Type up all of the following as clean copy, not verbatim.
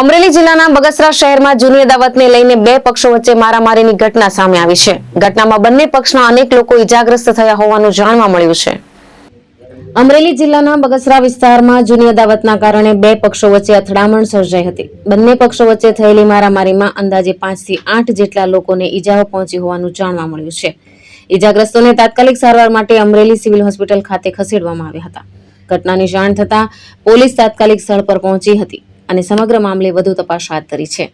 અમરેલી જિલ્લાના બગસરા શહેરમાં જૂની અદાવતને લઈને બે પક્ષો વચ્ચે મારામારીની ઘટના સામે આવી છે. ઘટનામાં બંને પક્ષના અનેક લોકો ઈજાગ્રસ્ત થયા હોવાનું જાણવા મળ્યું છે. અમરેલી જિલ્લાના બગસરા વિસ્તારમાં જૂની અદાવતના કારણે બે પક્ષો વચ્ચે અથડામણ સર્જાઈ હતી. બંને પક્ષો વચ્ચે થયેલી મારામારીમાં અંદાજે 5 થી 8 જેટલા લોકોને ઈજાઓ પહોંચી હોવાનું જાણવા મળ્યું છે. ઈજાગ્રસ્તોને તાત્કાલિક સારવાર માટે અમરેલી સિવિલ હોસ્પિટલ ખાતે ખસેડવામાં આવ્યા હતા. ઘટનાની જાણ થતાં પોલીસ તાત્કાલિક સ્થળ પર પહોંચી હતી અને સમગ્ર મામલે વધુ તપાસ હાથ ધરી છે.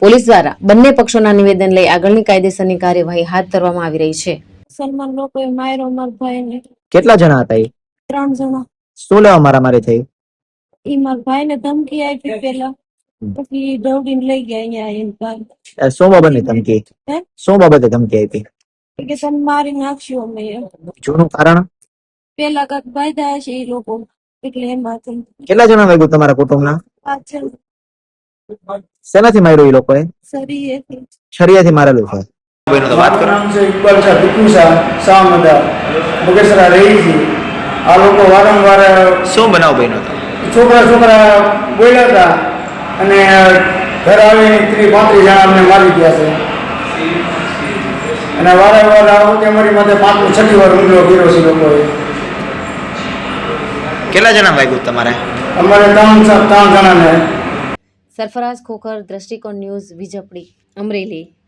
પોલીસ દ્વારા બંને પક્ષોના નિવેદન લઈ આગળની કાયદેસરની કાર્યવાહી હાથ ધરવામાં આવી રહી છે. સલમાન લોકોએ માર્યો મારા ભાઈને. કેટલા જણા હતા એ? 3 જણા. શું લેવા મારામારી થઈ? ઈ મારા ભાઈને ધમકી આપી પેલા, પછી દોડીને લઈ ગયા અહીંયા આવીને. શું બાબતની ધમકી? હે? શું બાબતે ધમકી આપી? કે તમે મારી નાખશો અમે એમ. જૂનું કારણ? પેલા કાંઈક બાંધ્યા છે એ લોકો, એટલે એમાંથી કેટલા જણા વાગ્યું તમારા કુટુંબના? પાછળ શેનાથી માર્યું એ લોકોએ? સરીએથી. છરિયાથી મારેલું છે. મારું નામ છે ઇકબાલ શાહ ટીપુ શાહ શાહમદા બગસરા રહી છે. આ લોકો વારંવાર શું બનાવ બન્યો હતો? છોકરા બોલ્યા હતા અને ઘર આવીને 30-35 જણા અમને મારી ગયા છે. અને વારંવાર આ વખતે અમારી માથે 5મી-6મી વાર હુમલો કર્યો છે લોકોએ. કેટલા જણા વાગ્યું તમારે? અમારે 3 જણાને. સરફરાઝ ખોખર, દ્રષ્ટિકોણ ન્યૂઝ, વિજપડી, અમરેલી.